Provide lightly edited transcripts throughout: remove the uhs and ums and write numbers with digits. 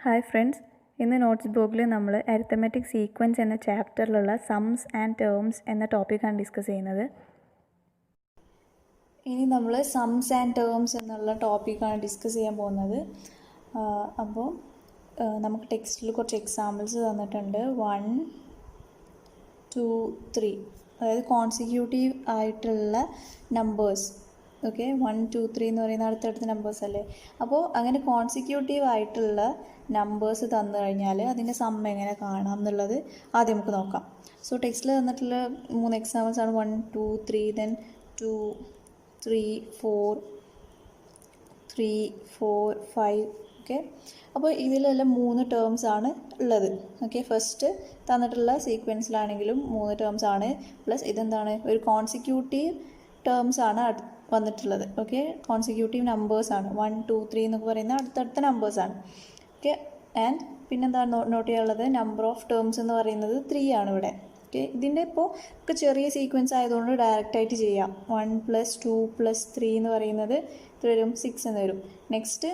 Hi friends, ഇന്ന് notes ബുക്കിൽ നമ്മൾ അരിത്തമെറ്റിക് സീക്വൻസ് എന്ന ചാപ്റ്ററിലുള്ള സംസ് ആൻഡ് ടേംസ് എന്ന ടോപ്പിക്കാണ് ഡിസ്കസ് ചെയ്യുന്നത്. ഇനി നമ്മൾ സംസ് ആൻഡ് ടേംസ് എന്നുള്ള ടോപ്പിക്കാണ് ഡിസ്കസ് ചെയ്യാൻ പോകുന്നത്. അപ്പോൾ നമുക്ക് ടെക്സ്റ്റിൽ കുറച്ച് എക്സാമ്പിൾസ് തന്നിട്ടുണ്ട്. 1, 2, 3, അതായത് കോൺസിക്യൂട്ടീവ് ആയിട്ടുള്ള നമ്പേഴ്സ്. ഓക്കെ, 1, 2, 3 എന്ന് പറയുന്ന അടുത്തടുത്ത നമ്പേഴ്സ് അല്ലേ. അപ്പോൾ അങ്ങനെ കോൺസിക്യൂട്ടീവ് ആയിട്ടുള്ള നമ്പേഴ്സ് തന്നു കഴിഞ്ഞാൽ അതിൻ്റെ സം എങ്ങനെ കാണാം എന്നുള്ളത് ആദ്യം നമുക്ക് നോക്കാം. സോ ടെക്സ്റ്റിൽ തന്നിട്ടുള്ള 3 എക്സാമ്പിൾസ് ആണ് 1, 2, 3, ദെൻ 2, 3, 4, 3, 4, 5. ഓക്കെ, അപ്പോൾ ഇതിലെല്ലാം 3 ടേംസ് ആണ് ഉള്ളത്. ഓക്കെ, ഫസ്റ്റ് തന്നിട്ടുള്ള സീക്വൻസിലാണെങ്കിലും 3 ടേംസ് ആണ്, പ്ലസ് ഇതെന്താണ്, ഒരു കോൺസിക്യൂട്ടീവ് ടേംസ് ആണ് വന്നിട്ടുള്ളത്. Okay, consecutive നമ്പേഴ്സാണ്. 1, 2, 3 എന്നൊക്കെ പറയുന്ന അടുത്തടുത്ത നമ്പേഴ്സാണ്. ഓക്കെ, ആൻഡ് പിന്നെന്താണ് നോട്ട് ചെയ്യാനുള്ളത്, നമ്പർ ഓഫ് ടേംസ് എന്ന് പറയുന്നത് 3 ആണ് ഇവിടെ. ഓക്കെ, ഇതിൻ്റെ ഇപ്പോൾ ഒക്കെ ചെറിയ സീക്വൻസ് ആയതുകൊണ്ട് ഡയറക്റ്റായിട്ട് ചെയ്യാം. 1 + 2 + 3 എന്ന് പറയുന്നത് ഇത് വരും 6 എന്ന് വരും. നെക്സ്റ്റ്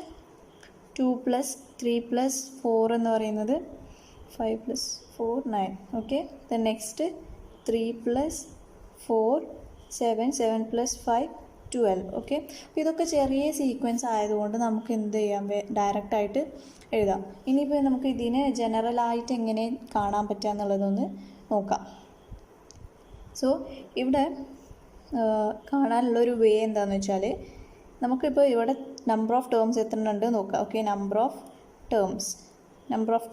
2 + 3 + 4 എന്ന് പറയുന്നത് 5 + 4 9. Okay, then next 3 + 4 7 7 + 5 12. ഓക്കെ, അപ്പോൾ ഇതൊക്കെ ചെറിയ സീക്വൻസ് ആയതുകൊണ്ട് നമുക്ക് എന്ത് ചെയ്യാം, ഡയറക്റ്റായിട്ട് എഴുതാം. ഇനിയിപ്പോൾ നമുക്ക് ഇതിനെ ജനറലായിട്ട് എങ്ങനെ കാണാൻ പറ്റുക എന്നുള്ളതൊന്ന് നോക്കാം. സോ ഇവിടെ കാണാനുള്ളൊരു വേ എന്താണെന്ന് വെച്ചാൽ, നമുക്കിപ്പോൾ ഇവിടെ നമ്പർ ഓഫ് ടേംസ് എത്ര ഉണ്ട് നോക്കാം. ഓക്കെ, നമ്പർ ഓഫ്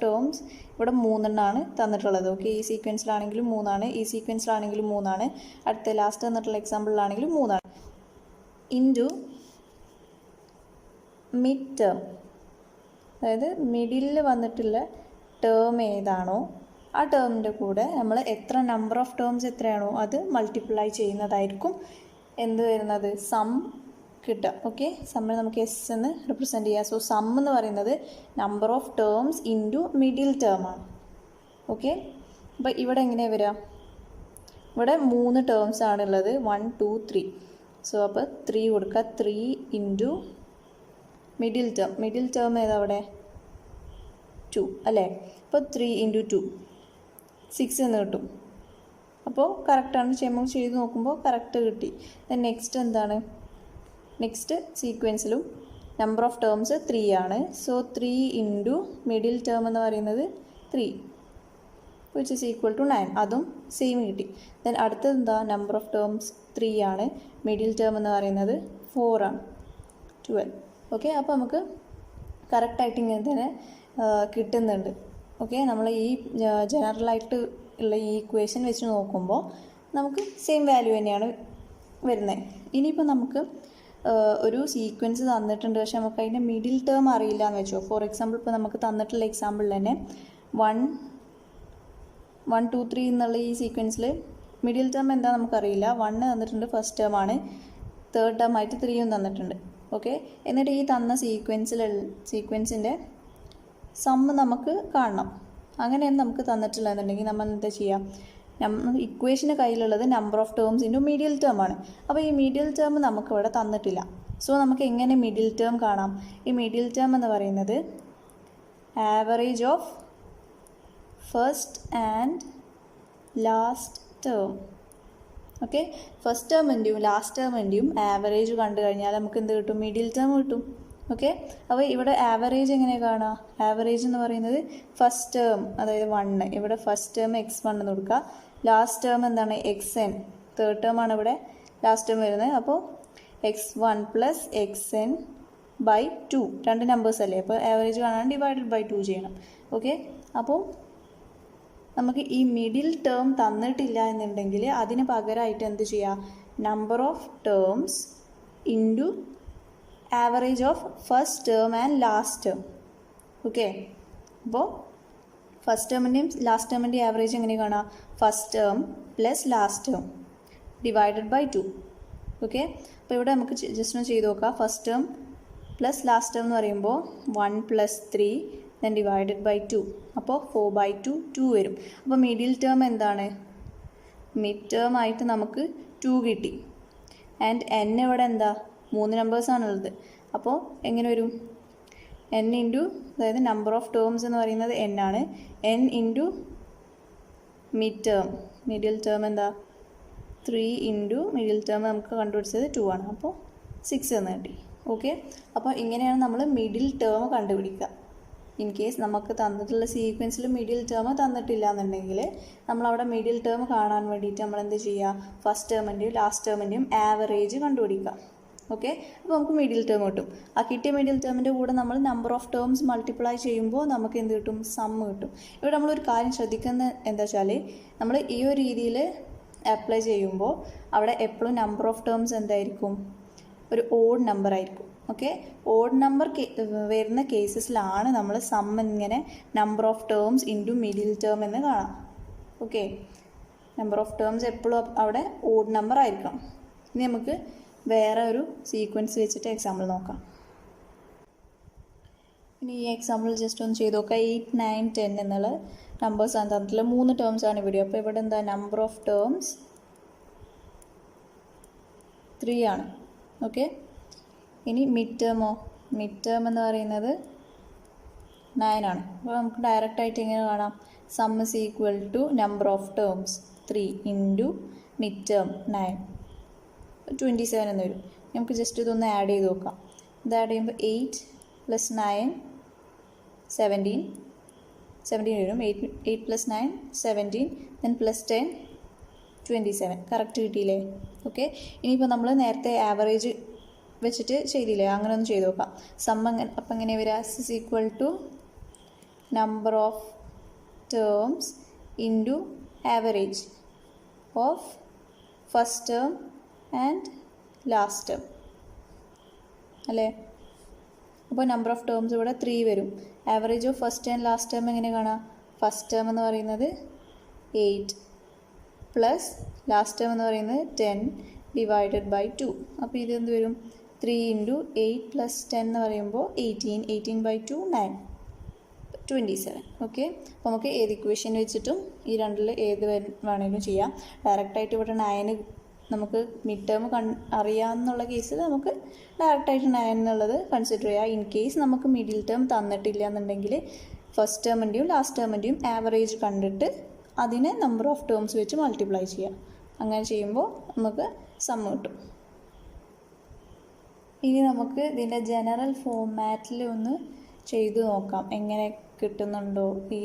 ടേംസ് ഇവിടെ 3 എണ്ണമാണ് തന്നിട്ടുള്ളത്. ഓക്കെ, ഈ സീക്വൻസിലാണെങ്കിലും 3 ആണ്, ഈ സീക്വൻസിലാണെങ്കിലും 3 ആണ്, അടുത്ത ലാസ്റ്റ് തന്നിട്ടുള്ള എക്സാമ്പിളിലാണെങ്കിലും 3 ആണ്. ഇൻറ്റു മിഡ് ടേം, അതായത് മിഡിലിൽ വന്നിട്ടുള്ള ടേം ഏതാണോ ആ ടേമിൻ്റെ കൂടെ നമ്മൾ എത്ര നമ്പർ ഓഫ് ടേംസ് എത്രയാണോ അത് മൾട്ടിപ്ലൈ ചെയ്യുന്നതായിരിക്കും എന്ത് വരുന്നത്, സം കിട്ടുക. ഓക്കെ, സമ്മിൽ നമുക്ക് എസ് എന്ന് റിപ്രസെൻറ്റ് ചെയ്യാം. സോ സം എന്ന് പറയുന്നത് number of terms into middle term ആണ്. ഓക്കെ, അപ്പോൾ ഇവിടെ എങ്ങനെയാണ് വരിക, ഇവിടെ 3 ടേംസ് ആണുള്ളത്, 1, 2, 3. സോ അപ്പോൾ 3 കൊടുക്കുക, 3 ഇൻറ്റു മിഡിൽ ടേം ഏതാ അവിടെ 2 അല്ലേ. അപ്പോൾ 3 ഇൻറ്റു 2 6 എന്ന് കിട്ടും. അപ്പോൾ കറക്റ്റാണ്, നമുക്ക് ചെയ്ത് നോക്കുമ്പോൾ കറക്റ്റ് കിട്ടി. ദെൻ നെക്സ്റ്റ് എന്താണ്, നെക്സ്റ്റ് സീക്വൻസിലും നമ്പർ ഓഫ് ടേംസ് 3 ആണ്. സോ 3 ഇൻറ്റു മിഡിൽ ടേം എന്ന് പറയുന്നത് 3 വിച്ച് ഈസ് ഈക്വൽ ടു 9. അതും സെയിം കിട്ടി. ദെൻ അടുത്തത് എന്താ, നമ്പർ ഓഫ് ടേംസ് 3 ആണ്, മിഡിൽ ടേം എന്ന് പറയുന്നത് 4 ആണ്, 12. ഓക്കെ, അപ്പോൾ നമുക്ക് കറക്റ്റായിട്ട് ഇങ്ങനെ തന്നെ കിട്ടുന്നുണ്ട്. ഓക്കെ, നമ്മൾ ഈ ജനറലായിട്ട് ഉള്ള ഈ ഇക്വേഷൻ വെച്ച് നോക്കുമ്പോൾ നമുക്ക് സെയിം വാല്യൂ തന്നെയാണ് വരുന്നത്. ഇനിയിപ്പോൾ നമുക്ക് ഒരു സീക്വൻസ് തന്നിട്ടുണ്ട്, പക്ഷെ നമുക്ക് അതിൻ്റെ മിഡിൽ ടേം അറിയില്ല എന്ന് വെച്ചോ. ഫോർ എക്സാമ്പിൾ ഇപ്പോൾ നമുക്ക് തന്നിട്ടുള്ള എക്സാമ്പിളിൽ തന്നെ 1, 2, 3 എന്നുള്ള ഈ സീക്വൻസിൽ മിഡിൽ ടേം എന്താ നമുക്കറിയില്ല. 1 തന്നിട്ടുണ്ട്, ഫസ്റ്റ് ടേം ആണ്, തേർഡ് ടേം ആയിട്ട് 3 തന്നിട്ടുണ്ട്. ഓക്കെ, എന്നിട്ട് ഈ തന്ന സീക്വൻസിൻ്റെ സമ്മ് നമുക്ക് കാണണം. അങ്ങനെയാണ് നമുക്ക് തന്നിട്ടുള്ളതെന്നുണ്ടെങ്കിൽ നമ്മൾ എന്താ ചെയ്യുക, ഇക്വേഷന് കയ്യിലുള്ളത് number of terms into middle term ആണ്. അപ്പോൾ ഈ മിഡിൽ ടേം നമുക്കിവിടെ തന്നിട്ടില്ല. സോ നമുക്ക് എങ്ങനെ മിഡിൽ ടേം കാണാം, ഈ മിഡിൽ ടേം എന്ന് പറയുന്നത് average of first and last term. Okay, first ടേമിൻ്റെയും ലാസ്റ്റ് ടേമിൻ്റെയും ആവറേജ് കണ്ടു കഴിഞ്ഞാൽ നമുക്ക് എന്ത് കിട്ടും, മിഡിൽ ടേം കിട്ടും. ഓക്കെ, അപ്പോൾ ഇവിടെ ആവറേജ് എങ്ങനെ കാണാം, ആവറേജ് എന്ന് പറയുന്നത് ഫസ്റ്റ് ടേം അതായത് 1, ഇവിടെ ഫസ്റ്റ് ടേം x1 എന്ന് കൊടുക്കുക, ലാസ്റ്റ് ടേം എന്താണ് xn, തേർഡ് ടേം ആണ് ഇവിടെ ലാസ്റ്റ് ടേം വരുന്നത്. അപ്പോൾ x1 + xn/2, 2 നമ്പേഴ്സ് അല്ലേ, അപ്പോൾ ആവറേജ് കാണാൻ ഡിവൈഡഡ് ബൈ 2 ചെയ്യണം. ഓക്കെ, അപ്പോൾ നമുക്ക് ഈ മിഡിൽ ടേം തന്നിട്ടില്ല എന്നുണ്ടെങ്കിൽ അതിന് പകരമായിട്ട് എന്ത് ചെയ്യാം, number of terms into average of first term and last term. Okay, അപ്പോൾ ഫസ്റ്റ് ടേമിൻ്റെയും ലാസ്റ്റ് ടേമിൻ്റെയും ആവറേജ് എങ്ങനെ കാണാം, first term + last term divided by 2. Okay, അപ്പോൾ ഇവിടെ നമുക്ക് ജസ്റ്റ് ഒന്ന് ചെയ്ത് നോക്കാം. ഫസ്റ്റ് ടേം + ലാസ്റ്റ് ടേം എന്ന് പറയുമ്പോൾ 1 + 3 ദെൻ ഡിവൈഡഡ് ബൈ 2, അപ്പോൾ 4/2 2 വരും. അപ്പോൾ മിഡിൽ ടേം എന്താണ്, മിഡ് ടേം ആയിട്ട് നമുക്ക് 2 കിട്ടി. ആൻഡ് n ഇവിടെ എന്താ, 3 നമ്പേഴ്സാണുള്ളത്. അപ്പോൾ എങ്ങനെ വരും, എൻ ഇൻറ്റു, അതായത് നമ്പർ ഓഫ് ടേംസ് എന്ന് പറയുന്നത് എൻ ആണ്. എൻ ഇൻറ്റു മിഡിൽ ടേം എന്താ 3 ഇൻറ്റു മിഡിൽ ടേം നമുക്ക് കണ്ടുപിടിച്ചത് 2 ആണ്. അപ്പോൾ 6 എന്ന് കിട്ടി. ഓക്കെ, അപ്പോൾ ഇങ്ങനെയാണ് നമ്മൾ മിഡിൽ ടേം കണ്ടുപിടിക്കുക. ഇൻ കേസ് നമുക്ക് തന്നിട്ടുള്ള സീക്വൻസിൽ മിഡിൽ ടേം തന്നിട്ടില്ല എന്നുണ്ടെങ്കിൽ നമ്മളവിടെ മിഡിൽ ടേം കാണാൻ വേണ്ടിയിട്ട് നമ്മൾ എന്ത് ചെയ്യുക, ഫസ്റ്റ് ടേമിൻ്റെയും ലാസ്റ്റ് ടേമിൻ്റെയും ആവറേജ് കണ്ടുപിടിക്കുക. ഓക്കെ, അപ്പോൾ നമുക്ക് മിഡിൽ ടേം കിട്ടും. ആ കിട്ടിയ മിഡിൽ ടേമിൻ്റെ കൂടെ നമ്മൾ നമ്പർ ഓഫ് ടേംസ് മൾട്ടിപ്ലൈ ചെയ്യുമ്പോൾ നമുക്ക് എന്ത് കിട്ടും, സം കിട്ടും. ഇവിടെ നമ്മളൊരു കാര്യം ശ്രദ്ധിക്കുന്നത് എന്താ വെച്ചാൽ, നമ്മൾ ഈ ഒരു രീതിയിൽ അപ്ലൈ ചെയ്യുമ്പോൾ അവിടെ എപ്പോഴും നമ്പർ ഓഫ് ടേംസ് എന്തായിരിക്കും, ഒരു ഓഡ് നമ്പർ ആയിരിക്കും. ഓക്കെ, ഓഡ് നമ്പർ വരുന്ന കേസസിലാണ് നമ്മൾ സം ഇങ്ങനെ number of terms into middle term എന്ന് കാണാം. ഓക്കെ, നമ്പർ ഓഫ് ടേംസ് എപ്പോഴും അവിടെ ഓഡ് നമ്പർ ആയിരിക്കണം. ഇനി നമുക്ക് വേറെ ഒരു സീക്വൻസ് വെച്ചിട്ട് എക്സാമ്പിൾ നോക്കാം. ഇനി ഈ എക്സാമ്പിൾ ജസ്റ്റ് ഒന്ന് ചെയ്ത് നോക്കാം. 8, 9, 10 എന്നുള്ള നമ്പേഴ്സാണ് തന്നിട്ടുള്ള 3 ടേംസ് ആണ് ഇവിടെ. അപ്പോൾ ഇവിടെ എന്താ, നമ്പർ ഓഫ് ടേംസ് 3 ആണ്. ഓക്കെ, ഇനി മിഡ് ടേം എന്ന് പറയുന്നത് 9 ആണ്. അപ്പോൾ നമുക്ക് ഡയറക്റ്റായിട്ട് എങ്ങനെ കാണാം, sum is equal to number of terms 3 into mid term 9, 27 എന്ന് വരും. നമുക്ക് ജസ്റ്റ് ഇതൊന്ന് ആഡ് ചെയ്ത് നോക്കാം. ഇത് ആഡ് ചെയ്യുമ്പോൾ 8 + 9 17 വരും. 8 + 9 17, ദെൻ +10 27. കറക്റ്റ് കിട്ടിയില്ലേ? ഓക്കെ, ഇനിയിപ്പോൾ നമ്മൾ നേരത്തെ ആവറേജ് വെച്ചിട്ട് ചെയ്തില്ലേ, അങ്ങനെ ഒന്ന് ചെയ്ത് നോക്കാം. അപ്പം എങ്ങനെ വരിക, is equal to number of terms into average of first term and last term അല്ലേ. അപ്പോൾ നമ്പർ ഓഫ് ടേംസ് ഇവിടെ 3 വരും. Average of first and last term എങ്ങനെ കാണാം, ഫസ്റ്റ് ടേം എന്ന് പറയുന്നത് 8 പ്ലസ് ലാസ്റ്റ് ടേം എന്ന് പറയുന്നത് 10 ഡിവൈഡഡ് ബൈ 2. അപ്പോൾ ഇതെന്ത് വരും, 3 ഇൻറ്റു 8 + 10 എന്ന് പറയുമ്പോൾ 18 ബൈ 2 9, 27. ഓക്കെ, അപ്പോൾ നമുക്ക് ഏത് ഇക്വേഷൻ വെച്ചിട്ടും ഈ രണ്ടിൽ ഏത് വേണമെങ്കിലും ചെയ്യാം. ഡയറക്റ്റായിട്ട് ഇവിടെ 9 നമുക്ക് മിഡ് ടേം അറിയാമെന്നുള്ള കേസിൽ നമുക്ക് ഡയറക്റ്റായിട്ട് 9 എന്നുള്ളത് കൺസിഡർ ചെയ്യാം. ഇൻ കേസ് നമുക്ക് മിഡിൽ ടേം തന്നിട്ടില്ല എന്നുണ്ടെങ്കിൽ ഫസ്റ്റ് ടേമിൻ്റെയും ലാസ്റ്റ് ടേമിൻ്റെയും ആവറേജ് കണ്ടിട്ട് അതിനെ നമ്പർ ഓഫ് ടേംസ് വെച്ച് മൾട്ടിപ്ലൈ ചെയ്യാം. അങ്ങനെ ചെയ്യുമ്പോൾ നമുക്ക് സം കിട്ടും. ഇനി നമുക്ക് ഇതിൻ്റെ ജനറൽ ഫോർമാറ്റിൽ ഒന്ന് ചെയ്തു നോക്കാം, എങ്ങനെ കിട്ടുന്നുണ്ടോ, ഈ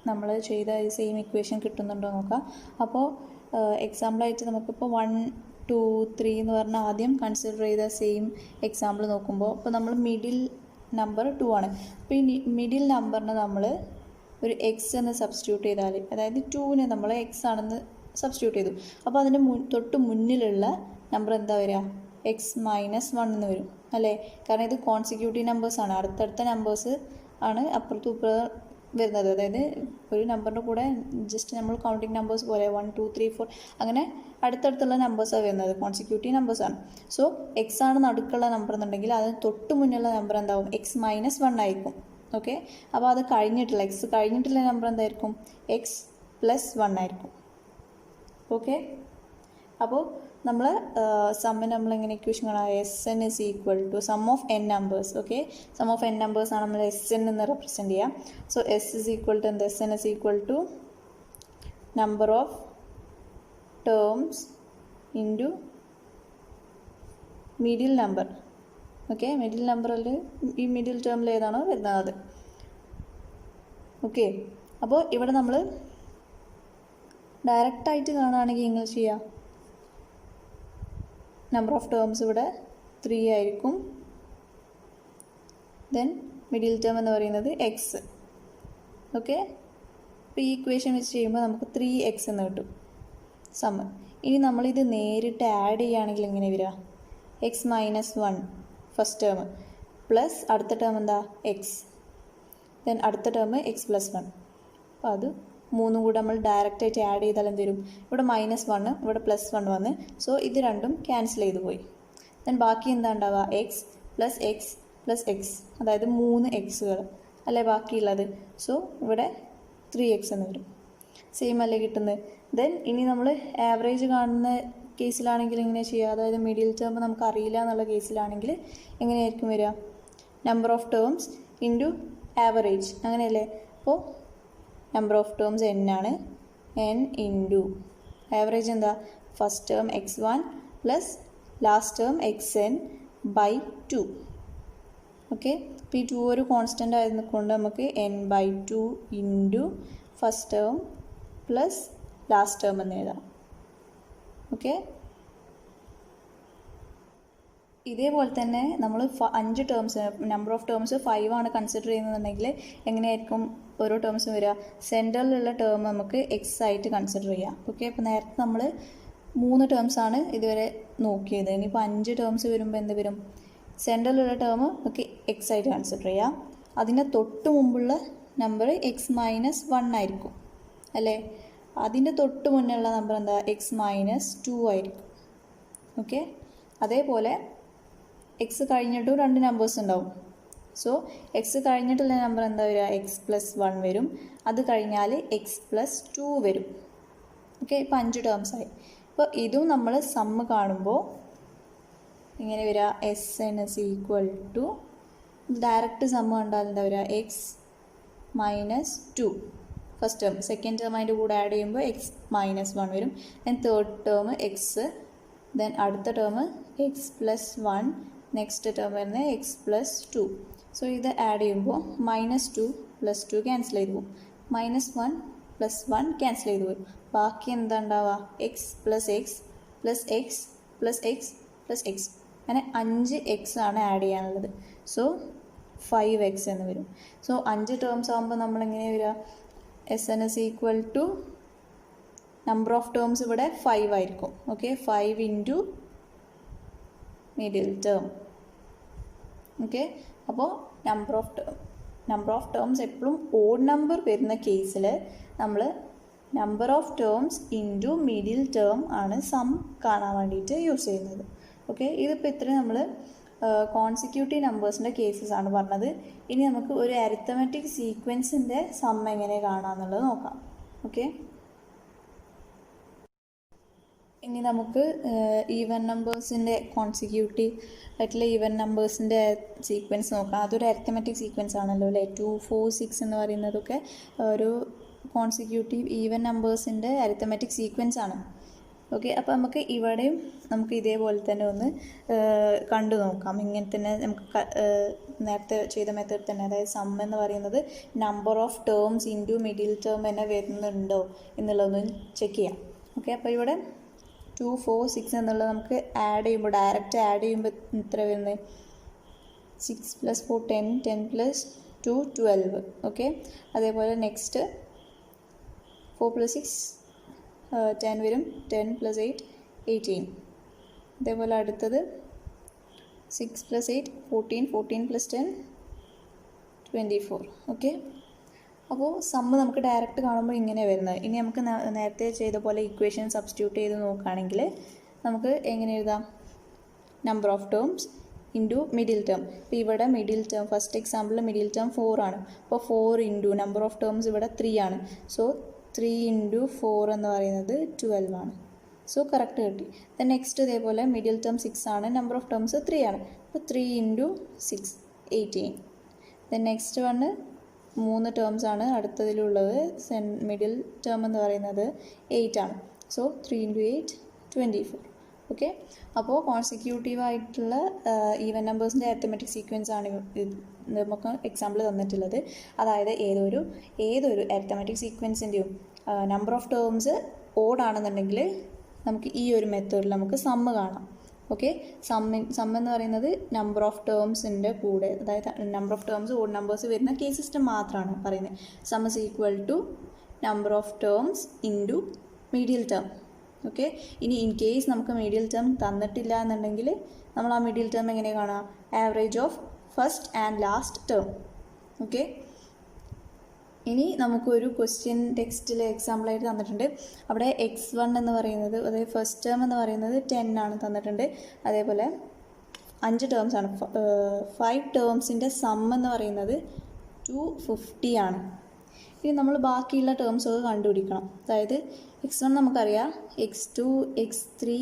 നമ്മൾ ചെയ്ത സെയിം ഇക്വേഷൻ കിട്ടുന്നുണ്ടോ നോക്കാം. അപ്പോൾ എക്സാമ്പിളായിട്ട് നമുക്കിപ്പോൾ 1, 2, 3 എന്ന് പറഞ്ഞാൽ ആദ്യം കൺസിഡർ ചെയ്ത സെയിം എക്സാമ്പിൾ നോക്കുമ്പോൾ ഇപ്പോൾ നമ്മൾ മിഡിൽ നമ്പർ 2 ആണ്. അപ്പോൾ ഈ മിഡിൽ നമ്പറിന് നമ്മൾ ഒരു എക്സ് എന്ന് സബ്സ്റ്റിറ്റ്യൂട്ട് ചെയ്താൽ, അതായത് 2നെ നമ്മൾ എക്സ് ആണെന്ന് സബ്സ്റ്റിറ്റ്യൂട്ട് ചെയ്തു. അപ്പോൾ അതിൻ്റെ തൊട്ട് മുന്നിലുള്ള നമ്പർ എന്താ വരിക, x-1 എന്ന് വരും അല്ലേ. കാരണം ഇത് കോൺസിക്യൂട്ടീവ് നമ്പേഴ്സാണ്, അടുത്തടുത്ത നമ്പേഴ്സ് ആണ് അപ്പുറത്തും ഇപ്പുറത്തും വരുന്നത്. അതായത് ഒരു നമ്പറിൻ്റെ കൂടെ ജസ്റ്റ് നമ്മൾ കൗണ്ടിങ് നമ്പേഴ്സ് പോലെ 1, 2, 3, 4 അങ്ങനെ അടുത്തടുത്തുള്ള നമ്പേഴ്സാണ് വരുന്നത്, കോൺസിക്യൂട്ടീവ് നമ്പേഴ്സാണ്. സോ എക്സ് ആണ് നടുക്കുള്ള നമ്പർ എന്നുണ്ടെങ്കിൽ അതിന് തൊട്ട് മുന്നിലുള്ള നമ്പർ എന്താവും, x-1 ആയിരിക്കും. ഓക്കെ, അപ്പോൾ അത് കഴിഞ്ഞിട്ടുള്ള എക്സ് കഴിഞ്ഞിട്ടുള്ള നമ്പർ എന്തായിരിക്കും, x+1 ആയിരിക്കും. ഓക്കെ, അപ്പോൾ നമ്മൾ സമ്മിന് നമ്മളെങ്ങനെ ഇക്വേഷൻ കാണാം, SN is equal to sum of n numbers. Okay, sum of n നമ്പേഴ്സാണ് നമ്മൾ SN എന്ന് റെപ്രസെൻറ്റ് ചെയ്യാം. So S is equal to എന്താ, SN is equal to number of terms into middle number. Okay, middle നമ്പറിൽ ഈ middle ടേമിൽ ഏതാണോ വരുന്നത് അത്. ഓക്കെ, അപ്പോൾ ഇവിടെ നമ്മൾ ഡയറക്റ്റായിട്ട് കാണുകയാണെങ്കിൽ എങ്ങനെ ചെയ്യാം, നമ്പർ ഓഫ് ടേംസ് ഇവിടെ 3 ആയിരിക്കും. ദെൻ മിഡിൽ ടേം എന്ന് പറയുന്നത് എക്സ്. ഓക്കെ, അപ്പോൾ ഈ ഇക്വേഷൻ വെച്ച് ചെയ്യുമ്പോൾ നമുക്ക് 3x എന്ന് കിട്ടും സം. ഇനി നമ്മളിത് നേരിട്ട് ആഡ് ചെയ്യുകയാണെങ്കിൽ എങ്ങനെ വരിക, x-1 ഫസ്റ്റ് ടേം പ്ലസ് അടുത്ത ടേം എന്താ എക്സ്, ദെൻ അടുത്ത ടേം x+1. അപ്പോൾ അത് 3 കൂടെ നമ്മൾ ഡയറക്റ്റായിട്ട് ആഡ് ചെയ്താൽ എന്ത് വരും, ഇവിടെ -1 ഇവിടെ +1 വന്ന്, സോ ഇത് രണ്ടും ക്യാൻസൽ ചെയ്ത് പോയി. ദെൻ ബാക്കി എന്താ ഉണ്ടാവുക, എക്സ് പ്ലസ് എക്സ്, അതായത് 3 എക്സുകൾ അല്ലേ ബാക്കിയുള്ളത്. സോ ഇവിടെ 3x എന്ന് വരും. സെയിം അല്ലേ കിട്ടുന്നത്. ദെൻ ഇനി നമ്മൾ ആവറേജ് കാണുന്ന കേസിലാണെങ്കിൽ എങ്ങനെ ചെയ്യുക, അതായത് മിഡിൽ ടേം നമുക്ക് അറിയില്ല എന്നുള്ള കേസിലാണെങ്കിൽ എങ്ങനെയായിരിക്കും വരിക, number of terms into average, അങ്ങനെയല്ലേ? അപ്പോൾ നമ്പർ ഓഫ് ടേംസ് n ആണ്, n ഇൻറ്റു ആവറേജ് എന്താ, first term x1 plus last term xn by 2. Okay, അപ്പോൾ ഈ 2 ഒരു കോൺസ്റ്റൻ്റ് ആയതുകൊണ്ട് നമുക്ക് n/2 into first term plus last term എന്ന് എഴുതാം. ഓക്കെ, ഇതേപോലെ തന്നെ നമ്മൾ 5 ടേംസ്, നമ്പർ ഓഫ് ടേംസ് 5 ആണ് കൺസിഡർ ചെയ്യുന്നതെന്നുണ്ടെങ്കിൽ എങ്ങനെയായിരിക്കും ഓരോ ടേംസും വരിക? സെൻറ്ററിലുള്ള ടേം നമുക്ക് എക്സ് ആയിട്ട് കൺസിഡർ ചെയ്യാം. ഓക്കെ, അപ്പോൾ നേരത്തെ നമ്മൾ 3 ടേംസാണ് ഇതുവരെ നോക്കിയത്. ഇനിയിപ്പോൾ 5 ടേംസ് വരുമ്പോൾ എന്ത് വരും? സെൻറ്ററിലുള്ള ടേം നമുക്ക് എക്സ് ആയിട്ട് കൺസിഡർ ചെയ്യാം. അതിൻ്റെ തൊട്ട് മുമ്പുള്ള നമ്പർ x-1 ആയിരിക്കും അല്ലേ? അതിൻ്റെ തൊട്ട് മുന്നുള്ള നമ്പർ എന്താ? x-2 ആയിരിക്കും. ഓക്കെ, അതേപോലെ എക്സ് കഴിഞ്ഞിട്ടും 2 നമ്പേഴ്സ് ഉണ്ടാവും. സോ എക്സ് കഴിഞ്ഞിട്ടുള്ള നമ്പർ എന്താ വരിക? x+1 വരും. അത് കഴിഞ്ഞാൽ x+2 വരും. ഓക്കെ, ഇപ്പോൾ 5 ടേംസായി. അപ്പോൾ ഇതും നമ്മൾ സമ്മ് കാണുമ്പോൾ ഇങ്ങനെ വരിക, Sn = ഡയറക്റ്റ് സമ്മ് കണ്ടാൽ എന്താ വരിക? x-2 first term, second term അതിൻ്റെ കൂടെ ആഡ് ചെയ്യുമ്പോൾ x-1 വരും. Then third term X, then അടുത്ത ടേം x+1, നെക്സ്റ്റ് ടേം വരുന്നത് x+2. സോ ഇത് ആഡ് ചെയ്യുമ്പോൾ -2 + 2 ക്യാൻസൽ ചെയ്ത് പോകും, -1 + 1 ക്യാൻസൽ ചെയ്ത് പോകും. ബാക്കി എന്താ ഉണ്ടാവുക? x + x + x + x + x, അങ്ങനെ 5x ആണ് ആഡ് ചെയ്യാനുള്ളത്. സോ 5x എന്ന് വരും. സോ 5 ടേംസ് ആകുമ്പോൾ നമ്മൾ എങ്ങനെ വരിക? Sn = നമ്പർ ഓഫ് ടേംസ് ഇവിടെ 5 ആയിരിക്കും. Okay, 5 into middle term. Okay, അപ്പോൾ നമ്പർ ഓഫ് ടേംസ് എപ്പോഴും ഓഡ് നമ്പർ വരുന്ന കേസിൽ നമ്മൾ number of terms into middle term ആണ് സം കാണാൻ വേണ്ടിയിട്ട് യൂസ് ചെയ്യുന്നത്. ഓക്കെ, ഇതിപ്പോൾ ഇത്രയും നമ്മൾ കോൺസിക്യൂട്ടീവ് നമ്പേഴ്സിൻ്റെ കേസസ് ആണ് പറഞ്ഞത്. ഇനി നമുക്ക് ഒരു അരിത്തമെറ്റിക് സീക്വൻസിൻ്റെ സം എങ്ങനെ കാണാമെന്നുള്ളത് നോക്കാം. ഓക്കെ, ഇനി നമുക്ക് ഈവൻ നമ്പേഴ്സിൻ്റെ കോൺസിക്യൂട്ടീവ് ആയിട്ടുള്ള ഈവൻ നമ്പേഴ്സിൻ്റെ സീക്വൻസ് നോക്കാം. അതൊരു അരിത്തമെറ്റിക് സീക്വൻസ് ആണല്ലോ അല്ലേ? 2, 4, 6 എന്ന് പറയുന്നതൊക്കെ ഒരു കോൺസിക്യൂട്ടീവ് ഈവൻ നമ്പേഴ്സിൻ്റെ അരിത്തമെറ്റിക് സീക്വൻസ് ആണ്. ഓക്കെ, അപ്പോൾ നമുക്ക് ഇവിടെയും നമുക്ക് ഇതേപോലെ തന്നെ ഒന്ന് കണ്ടു നോക്കാം. ഇങ്ങനെ തന്നെ നമുക്ക് നേരത്തെ ചെയ്ത മെത്തേഡ് തന്നെ, അതായത് സം എന്ന് പറയുന്നത് number of terms into middle term തന്നെ വരുന്നുണ്ടോ എന്നുള്ളതൊന്ന് ചെക്ക് ചെയ്യാം. ഓക്കെ, അപ്പോൾ ഇവിടെ 2, 4, 6 എന്നുള്ളത് നമുക്ക് ആഡ് ചെയ്യുമ്പോൾ, ഡയറക്റ്റ് ആഡ് ചെയ്യുമ്പോൾ എത്ര വരുന്നത്? 6 + 4 10, 10 + 2 12. ഓക്കെ, അതേപോലെ നെക്സ്റ്റ് 4 + 6 10 വരും, 10 + 8 18. അതേപോലെ അടുത്തത് 6 + 8 14, 14 + 10 24. ഓക്കെ, അപ്പോൾ സമ്മ് നമുക്ക് ഡയറക്റ്റ് കാണുമ്പോൾ ഇങ്ങനെ വരുന്നത്. ഇനി നമുക്ക് നേരത്തെ ചെയ്ത പോലെ ഇക്വേഷൻ സബ്സ്റ്റിറ്റ്യൂട്ട് ചെയ്ത് നോക്കുകയാണെങ്കിൽ നമുക്ക് എങ്ങനെ എഴുതാം? Number of terms into middle term. അപ്പോൾ ഇവിടെ മിഡിൽ ടേം, ഫസ്റ്റ് എക്സാമ്പിളിൽ മിഡിൽ ടേം 4 ആണ്. അപ്പോൾ 4 ഇൻറ്റു നമ്പർ ഓഫ് ടേംസ് ഇവിടെ 3 ആണ്. സോ 3 ഇൻറ്റു 4 എന്ന് പറയുന്നത് 12 ആണ്. സോ കറക്റ്റ് കിട്ടി. ദെൻ നെക്സ്റ്റ് ഇതേപോലെ മിഡിൽ ടേം 6 ആണ്, നമ്പർ ഓഫ് ടേംസ് 3 ആണ്. അപ്പോൾ 3 into 6 18. Then next one 3 terms ആണ് അടുത്തതിലുള്ളത്. മിഡിൽ ടേം എന്ന് പറയുന്നത് 8 ആണ്. So 3 into 8 24. ഓക്കെ, അപ്പോൾ കോൺസിക്യൂട്ടീവ് ആയിട്ടുള്ള ഈവൻ നമ്പേഴ്സിൻ്റെ അരിത്തമെറ്റിക് സീക്വൻസ് ആണ് നമുക്ക് എക്സാമ്പിൾ തന്നിട്ടുള്ളത്. അതായത് ഏതൊരു അരിത്തമെറ്റിക് സീക്വൻസിൻ്റെയും നമ്പർ ഓഫ് ടേംസ് ഓഡ് ആണെന്നുണ്ടെങ്കിൽ നമുക്ക് ഈ ഒരു മെത്തേഡിൽ നമുക്ക് സമ്മ് കാണാം. ഓക്കെ, സം എന്ന് പറയുന്നത് നമ്പർ ഓഫ് ടേംസിൻ്റെ കൂടെ, അതായത് number of terms odd numbers വരുന്ന കേസസ് മാത്രമാണ് പറയുന്നത്. Sum = number of terms into medial term. Okay, ഇനി ഇൻ കേസ് നമുക്ക് മീഡിയൽ ടേം തന്നിട്ടില്ല എന്നുണ്ടെങ്കിൽ നമ്മൾ ആ മീഡിയൽ ടേം എങ്ങനെ കാണാം? Average of first and last term. Okay, ഇനി നമുക്കൊരു ക്വസ്റ്റ്യൻ ടെക്സ്റ്റിൽ എക്സാമ്പിളായിട്ട് തന്നിട്ടുണ്ട്. അവിടെ x1 എന്ന് പറയുന്നത്, അതായത് ഫസ്റ്റ് ടേം എന്ന് പറയുന്നത് 10 ആണ് തന്നിട്ടുണ്ട്. അതേപോലെ 5 ടേംസ് ആണ്. 5 ടേംസിൻ്റെ സം എന്ന് പറയുന്നത് 250 ആണ്. ഇനി നമ്മൾ ബാക്കിയുള്ള ടേംസ് ഒക്കെ കണ്ടുപിടിക്കണം. അതായത് x1 നമുക്കറിയാം, x2, x3,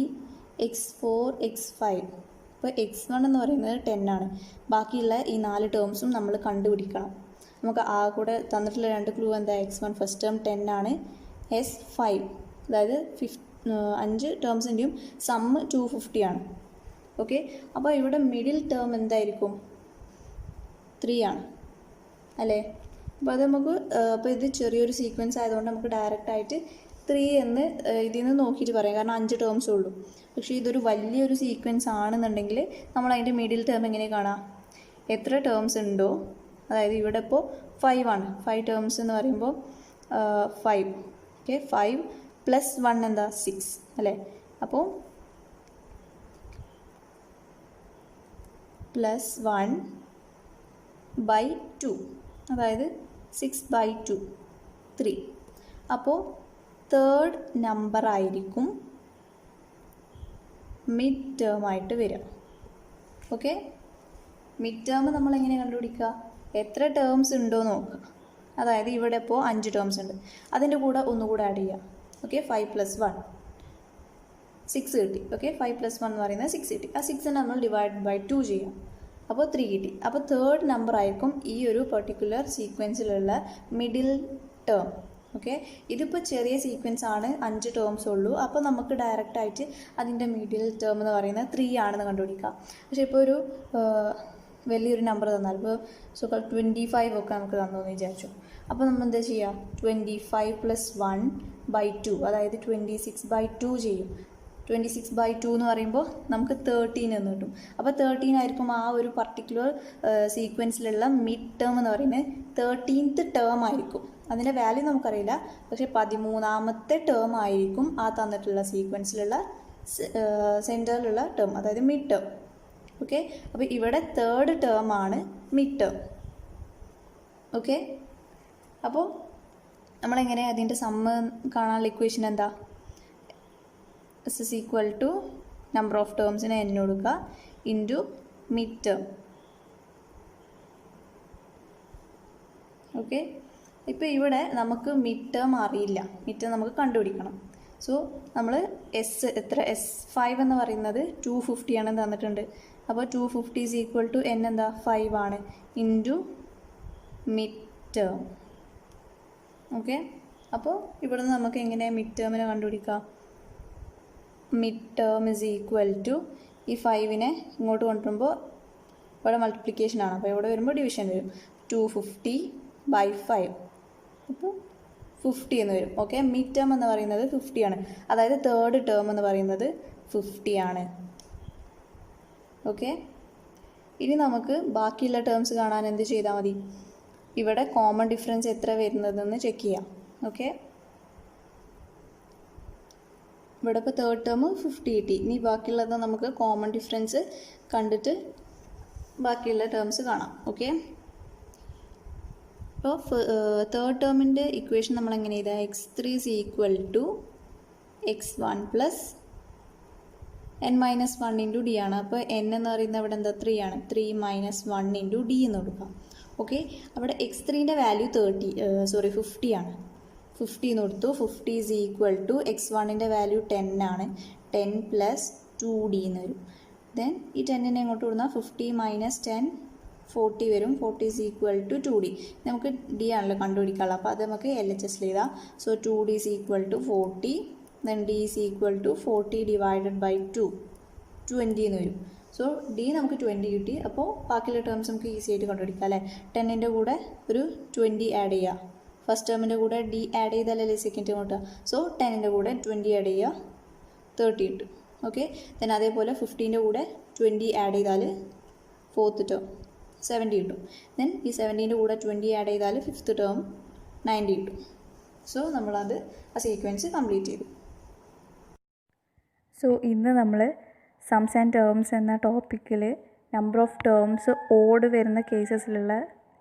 x4, x5. അപ്പോൾ x1 എന്ന് പറയുന്നത് 10 ആണ്. ബാക്കിയുള്ള ഈ 4 ടേംസും നമ്മൾ കണ്ടുപിടിക്കണം. നമുക്ക് ആ കൂടെ തന്നിട്ടുള്ള 2 ക്ലൂ എന്താ? x1 ഫസ്റ്റ് ടേം 10 ആണ്, s5 അതായത് 5 ടേംസിൻ്റെയും സമ്മ് 250 ആണ്. ഓക്കെ, അപ്പോൾ ഇവിടെ മിഡിൽ ടേം എന്തായിരിക്കും? 3 ആണ് അല്ലേ? അപ്പോൾ അത് നമുക്ക് അപ്പോൾ ഇത് ചെറിയൊരു സീക്വൻസ് ആയതുകൊണ്ട് നമുക്ക് ഡയറക്റ്റായിട്ട് 3 എന്ന് ഇതിൽ നിന്ന് നോക്കിയിട്ട് പറയാം, കാരണം 5 ടേംസേ ഉള്ളൂ. പക്ഷേ ഇതൊരു വലിയൊരു സീക്വൻസ് ആണെന്നുണ്ടെങ്കിൽ നമ്മൾ അതിൻ്റെ മിഡിൽ ടേം എങ്ങനെ കാണാം? എത്ര ടേംസ് ഉണ്ടോ, അതായത് ഇവിടെ ഇപ്പോൾ 5 ആണ്, 5 ടേംസ് എന്ന് പറയുമ്പോൾ 5. ഓക്കെ, 5 പ്ലസ് 1 എന്താ? 6 അല്ലേ? അപ്പോൾ പ്ലസ് 1/2 അതായത് 6/2 3. അപ്പോൾ തേർഡ് നമ്പർ ആയിരിക്കും മിഡ് ടേം ആയിട്ട് വരിക. ഓക്കെ, മിഡ് ടേം നമ്മൾ എങ്ങനെ കണ്ടുപിടിക്കുക? എത്ര ടേംസ് ഉണ്ടോ നോക്കുക. അതായത് ഇവിടെ ഇപ്പോൾ 5 ടേംസ് ഉണ്ട്, അതിൻ്റെ കൂടെ ഒന്നുകൂടെ ആഡ് ചെയ്യുക. ഓക്കെ, 5 + 1 6 കിട്ടി. ഓക്കെ, 5 + 1 എന്ന് പറയുന്നത് 6 കിട്ടി. ആ 6 നമ്മൾ /2 ചെയ്യാം, അപ്പോൾ 3 കിട്ടി. അപ്പോൾ തേർഡ് നമ്പർ ആയിരിക്കും ഈ ഒരു പെർട്ടിക്കുലർ സീക്വൻസിലുള്ള മിഡിൽ ടേം. ഓക്കെ, ഇതിപ്പോൾ ചെറിയ സീക്വൻസ് ആണ്, 5 ടേംസ് ഉള്ളൂ. അപ്പോൾ നമുക്ക് ഡയറക്റ്റായിട്ട് അതിൻ്റെ മിഡിൽ ടേം എന്ന് പറയുന്നത് 3 ആണെന്ന് കണ്ടുപിടിക്കാം. പക്ഷേ ഇപ്പോൾ ഒരു വലിയൊരു നമ്പർ തന്നാൽ, ഇപ്പോൾ 25 ഒക്കെ നമുക്ക് തന്നു എന്ന് വിചാരിച്ചു. അപ്പോൾ നമ്മൾ എന്താ ചെയ്യുക? 25 + 1/2 അതായത് 26/2 ചെയ്യും. 26/2 എന്ന് പറയുമ്പോൾ നമുക്ക് 13 എന്ന് കിട്ടും. അപ്പോൾ 13 ആയിരിക്കും ആ ഒരു പർട്ടിക്കുലർ സീക്വൻസിലുള്ള മിഡ് ടേം എന്ന് പറയുന്നത്. 13th ടേം ആയിരിക്കും. അതിൻ്റെ വാല്യൂ നമുക്കറിയില്ല, പക്ഷേ 13ാമത്തെ ടേം ആയിരിക്കും ആ തന്നിട്ടുള്ള സീക്വൻസിലുള്ള സെൻറ്ററിലുള്ള ടേം, അതായത് മിഡ് ടേം. ഓക്കെ, അപ്പോൾ ഇവിടെ തേർഡ് ടേം ആണ് മിഡ് ടേം. ഓക്കെ, അപ്പോൾ നമ്മളെങ്ങനെ അതിൻ്റെ സമ്മ് കാണാനുള്ള ഇക്വേഷൻ എന്താ? S = നമ്പർ ഓഫ് ടേംസിന് n കൊടുക്കുക ഇൻറ്റു മിഡ് ടേം. ഓക്കെ, ഇപ്പോൾ ഇവിടെ നമുക്ക് മിഡ് ടേം അറിയില്ല, മിഡ് ടേം നമുക്ക് കണ്ടുപിടിക്കണം. സോ നമ്മൾ S5 എന്ന് പറയുന്നത് 250 ആണെന്ന് തന്നിട്ടുണ്ട്. അപ്പോൾ 250 = n എന്താ? 5 ആണ് ഇൻറ്റു മിഡ് ടേം. ഓക്കെ, അപ്പോൾ ഇവിടെ നിന്ന് നമുക്ക് എങ്ങനെ മിഡ് ടേമിനെ കണ്ടുപിടിക്കാം? മിഡ് ടേം = ഈ 5നെ ഇങ്ങോട്ട് കൊണ്ടുവരുമ്പോൾ ഇവിടെ മൾട്ടിപ്ലിക്കേഷൻ ആണ്, അപ്പോൾ ഇവിടെ വരുമ്പോൾ ഡിവിഷൻ വരും. 250/5 അപ്പോൾ 50 എന്ന് വരും. ഓക്കെ, മിഡ് ടേം എന്ന് പറയുന്നത് 50 ആണ്, അതായത് തേർഡ് ടേം എന്ന് പറയുന്നത് 50 ആണ്. ഓക്കെ, ഇനി നമുക്ക് ബാക്കിയുള്ള ടേംസ് കാണാൻ എന്ത് ചെയ്താൽ മതി? ഇവിടെ കോമൺ ഡിഫറൻസ് എത്ര വരുന്നതെന്ന് ചെക്ക് ചെയ്യാം. ഓക്കെ, ഇവിടെ ഇപ്പോൾ തേർഡ് ടേം 50 കിട്ടി. ഇനി ബാക്കിയുള്ളത് നമുക്ക് കോമൺ ഡിഫറൻസ് കണ്ടിട്ട് ബാക്കിയുള്ള ടേംസ് കാണാം. ഓക്കെ, അപ്പോൾ തേർഡ് ടേമിൻ്റെ ഇക്വേഷൻ നമ്മൾ എങ്ങനെ ചെയ്താൽ? x3 = x1 + n - 1 × d ആണ്. അപ്പോൾ n എന്ന് പറയുന്നത് ഇവിടെ എന്താ? 3 ആണ്. 3 - 1 × d എന്ന് കൊടുക്കാം. ഓക്കെ, അവിടെ x3ൻ്റെ വാല്യൂ 50 ആണ്. 50 എന്ന് കൊടുത്തു. 50 = x1ൻ്റെ വാല്യൂ 10 ആണ്. 10 + 2d എന്ന് വരും. ദെൻ ഈ 10നെ എങ്ങോട്ട് കൊടുത്താൽ 50 - 10 40 വരും. 40 = 2d. നമുക്ക് d ആണല്ലോ കണ്ടുപിടിക്കാനുള്ളത്, അപ്പോൾ അത് നമുക്ക് LHS എഴുതാം. സോ 2d = 40, ദെൻ d = 40 / 2 20 എന്ന് വരും. സോ d നമുക്ക് 20 കിട്ടി. അപ്പോൾ ബാക്കിയുള്ള ടേംസ് നമുക്ക് ഈസി ആയിട്ട് കണ്ടുപിടിക്കാം അല്ലേ? 10ൻ്റെ കൂടെ ഒരു 20 ആഡ് ചെയ്യുക. ഫസ്റ്റ് ടേമിൻ്റെ കൂടെ d ആഡ് ചെയ്താലല്ലേ സെക്കൻഡ് ടേം കിട്ടുക. സോ 10ൻ്റെ കൂടെ 20 ആഡ് ചെയ്യുക, 30 കിട്ടും. ഓക്കെ, ദെൻ അതേപോലെ 50ൻ്റെ കൂടെ 20 ആഡ് ചെയ്താൽ ഫോർത്ത് ടേം 70 കിട്ടും. ദെൻ ഈ 70ൻ്റെ കൂടെ 20 ആഡ് ചെയ്താൽ ഫിഫ്ത്ത് ടേം 90 കിട്ടും. സോ നമ്മളത് ആ സീക്വൻസ് കംപ്ലീറ്റ് ചെയ്തു. സോ ഇന്ന് നമ്മൾ സംസ് ആൻഡ് ടേംസ് എന്ന ടോപ്പിക്കിൽ നമ്പർ ഓഫ് ടേംസ് ഓഡ് വരുന്ന കേസസിലുള്ള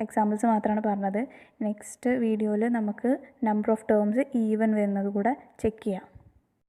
എക്സാമ്പിൾസ് മാത്രമാണ് പറഞ്ഞത്. നെക്സ്റ്റ് വീഡിയോയിൽ നമുക്ക് നമ്പർ ഓഫ് ടേംസ് ഈവൻ വരുന്നത് കൂടെ ചെക്ക് ചെയ്യാം.